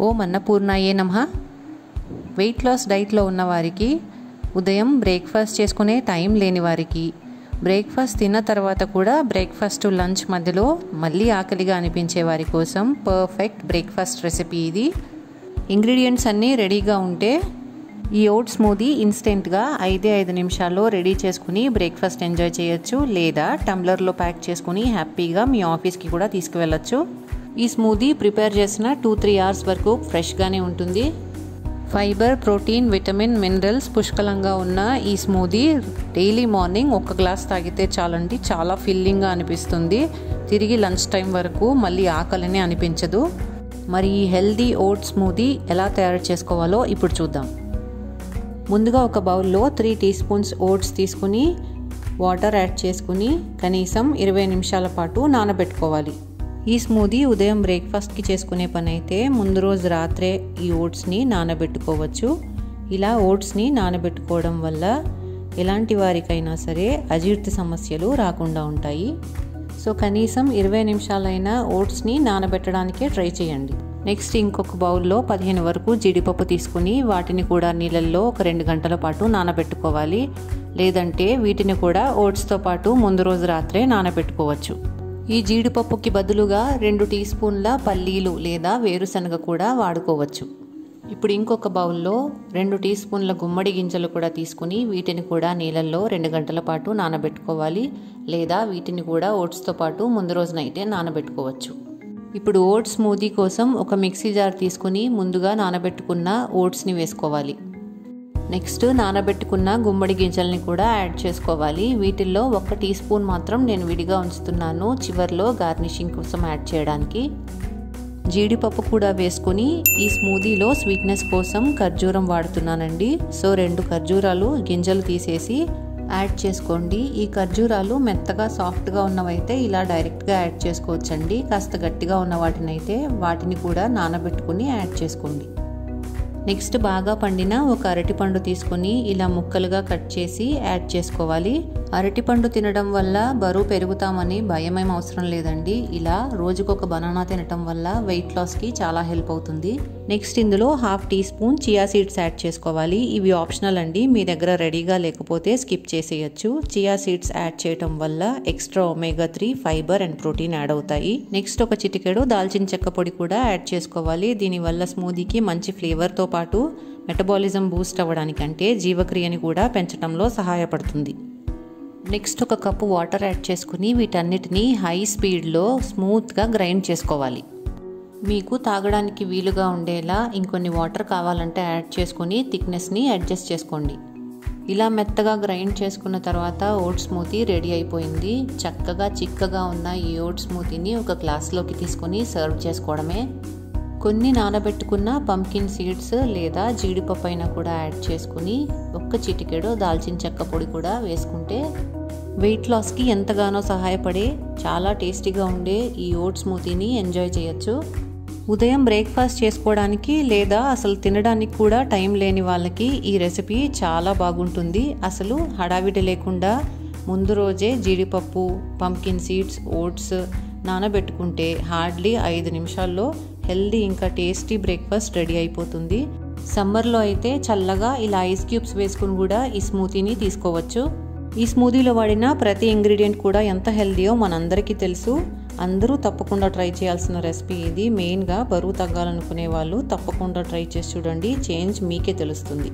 ఓం అన్నపూర్ణాయే నమః. Weight loss డైట్లో ఉన్న వారికి, ఉదయం బ్రేక్ఫాస్ట్ చేసుకునే టైం లేని వారికి, బ్రేక్ఫాస్ట్ తిన్న తర్వాత కూడా బ్రేక్ఫాస్ట్ లంచ్ మధ్యలో మళ్ళీ ఆకలిగా అనిపించే వారి కోసం పర్ఫెక్ట్ బ్రేక్ఫాస్ట్ రెసిపీ ఇది. ఇంగ్రీడియంట్స్ అన్నీ రెడీగా ఉంటే ఈ ఓట్స్ స్మూదీ ఇన్స్టెంట్గా 5 నిమిషాల్లో రెడీ చేసుకుని బ్రేక్ఫాస్ట్ ఎంజాయ్ చేయొచ్చు, లేదా టంబ్లర్లో ప్యాక్ చేసుకుని హ్యాపీగా మీ ఆఫీస్కి కూడా తీసుకువెళ్ళచ్చు. ఈ స్మూదీ ప్రిపేర్ చేసిన 2-3 అవర్స్ వరకు ఫ్రెష్గానే ఉంటుంది. ఫైబర్, ప్రోటీన్, విటమిన్, మినరల్స్ పుష్కలంగా ఉన్న ఈ స్మూదీ డైలీ మార్నింగ్ 1 గ్లాస్ తాగితే చాలండి. చాలా ఫిల్లింగ్గా అనిపిస్తుంది. తిరిగి లంచ్ టైం వరకు మళ్ళీ ఆకలిని అనిపించదు. మరి ఈ హెల్దీ ఓట్స్ స్మూదీ ఎలా తయారు చేసుకోవాలో ఇప్పుడు చూద్దాం. ముందుగా ఒక బౌల్లో 3 టీ స్పూన్స్ ఓట్స్ తీసుకుని వాటర్ యాడ్ చేసుకుని కనీసం 20 నిమిషాల పాటు నానబెట్టుకోవాలి. ఈ స్మూదీ ఉదయం బ్రేక్ఫాస్ట్కి చేసుకునే పని అయితే ముందు రోజు రాత్రే ఈ ఓట్స్ని నానబెట్టుకోవచ్చు. ఇలా ఓట్స్ని నానబెట్టుకోవడం వల్ల ఎలాంటి వారికైనా సరే అజీర్తి సమస్యలు రాకుండా ఉంటాయి. సో కనీసం 20 నిమిషాలైనా ఓట్స్ని నానబెట్టడానికే ట్రై చేయండి. నెక్స్ట్ ఇంకొక బౌల్లో 15 వరకు జీడిపప్పు తీసుకుని వాటిని కూడా నీళ్ళల్లో ఒక 2 గంటల పాటు నానబెట్టుకోవాలి. లేదంటే వీటిని కూడా ఓట్స్తో పాటు ముందు రోజు రాత్రే నానబెట్టుకోవచ్చు. ఈ జీడిపప్పుకి బదులుగా 2 టీ స్పూన్ల పల్లీలు లేదా వేరుశనగ కూడా వాడుకోవచ్చు. ఇప్పుడు ఇంకొక బౌల్లో 2 టీ స్పూన్ల గుమ్మడి గింజలు కూడా తీసుకుని వీటిని కూడా నీళ్ళల్లో 2 గంటల పాటు నానబెట్టుకోవాలి. లేదా వీటిని కూడా ఓట్స్తో పాటు ముందు రోజు నైటే నానబెట్టుకోవచ్చు. ఇప్పుడు ఓట్స్ స్మూదీ కోసం ఒక మిక్సీ జార్ తీసుకుని ముందుగా నానబెట్టుకున్న ఓట్స్ని వేసుకోవాలి. నెక్స్ట్ నానబెట్టుకున్న గుమ్మడి గింజల్ని కూడా యాడ్ చేసుకోవాలి. వీటిల్లో 1 టీ స్పూన్ మాత్రం నేను విడిగా ఉంచుతున్నాను, చివర్లో గార్నిషింగ్ కోసం యాడ్ చేయడానికి. జీడిపప్పు కూడా వేసుకుని ఈ స్మూదీలో స్వీట్నెస్ కోసం ఖర్జూరం వాడుతున్నానండి. సో 2 ఖర్జూరాలు గింజలు తీసేసి యాడ్ చేసుకోండి. ఈ ఖర్జూరాలు మెత్తగా సాఫ్ట్గా ఉన్నవైతే ఇలా డైరెక్ట్గా యాడ్ చేసుకోవచ్చండి. కాస్త గట్టిగా ఉన్న వాటినైతే వాటిని కూడా నానబెట్టుకుని యాడ్ చేసుకోండి. నెక్స్ట్ బాగా పండిన ఒక అరటిపండు తీసుకుని ఇలా ముక్కలుగా కట్ చేసి యాడ్ చేసుకోవాలి. అరటిపండు తినడం వల్ల బరువు పెరుగుతామని భయమేం అవసరం లేదండి. ఇలా రోజుకొక బనానా తినటం వల్ల వెయిట్ లాస్కి చాలా హెల్ప్ అవుతుంది. నెక్స్ట్ ఇందులో 1/2 teaspoon chia seeds add చేసుకోవాలి. ఇవి ఆప్షనల్ అండి, మీ దగ్గర రెడీగా లేకపోతే స్కిప్ చేసేయచ్చు. చియా సీడ్స్ యాడ్ చేయటం వల్ల extra omega 3 fibre and protein add అవుతాయి. నెక్స్ట్ ఒక చిటికెడు దాల్చిన చెక్క పొడి కూడా యాడ్ చేసుకోవాలి. దీనివల్ల స్మూదీకి మంచి ఫ్లేవర్తో పాటు మెటబాలిజం బూస్ట్ అవ్వడానికి అంటే జీవక్రియని కూడా పెంచడంలో సహాయపడుతుంది. నెక్స్ట్ ఒక కప్పు వాటర్ యాడ్ చేసుకుని వీటన్నిటిని హై స్పీడ్లో స్మూత్గా గ్రైండ్ చేసుకోవాలి. మీకు తాగడానికి వీలుగా ఉండేలా ఇంకొన్ని వాటర్ కావాలంటే యాడ్ చేసుకుని థిక్నెస్ని అడ్జస్ట్ చేసుకోండి. ఇలా మెత్తగా గ్రైండ్ చేసుకున్న తర్వాత ఓట్స్ స్మూతీ రెడీ అయిపోయింది. చక్కగా చిక్కగా ఉన్న ఈ ఓట్స్ స్మూతీని ఒక గ్లాస్లోకి తీసుకొని సర్వ్ చేసుకోవడమే. కొన్ని నానబెట్టుకున్న పంకిన్ సీడ్స్ లేదా జీడిపప్పు అయినా కూడా యాడ్ చేసుకుని 1 చిటికెడు దాల్చిన చెక్క పొడి కూడా వేసుకుంటే వెయిట్ లాస్కి ఎంతగానో సహాయపడే చాలా టేస్టీగా ఉండే ఈ ఓట్స్ స్మూతీని ఎంజాయ్ చేయొచ్చు. ఉదయం బ్రేక్ఫాస్ట్ చేసుకోవడానికి లేదా అసలు తినడానికి కూడా టైం లేని వాళ్ళకి ఈ రెసిపీ చాలా బాగుంటుంది. అసలు హడావిడి లేకుండా ముందు రోజే జీడిపప్పు, పంకిన్ సీడ్స్, ఓట్స్ నానబెట్టుకుంటే హార్డ్లీ 5 నిమిషాల్లో హెల్దీ ఇంకా టేస్టీ బ్రేక్ఫాస్ట్ రెడీ అయిపోతుంది. సమ్మర్లో అయితే చల్లగా ఇలా ఐస్ క్యూబ్స్ వేసుకుని కూడా ఈ స్మూతీని తీసుకోవచ్చు. ఈ స్మూదీలో వాడిన ప్రతి ఇంగ్రీడియంట్ కూడా ఎంత హెల్దీయో మనందరికీ తెలుసు. అందరూ తప్పకుండా ట్రై చేయాల్సిన రెసిపీ ఇది. మెయిన్గా బరువు తగ్గాలనుకునే వాళ్ళు తప్పకుండా ట్రై చేసి చూడండి, చేంజ్ మీకే తెలుస్తుంది.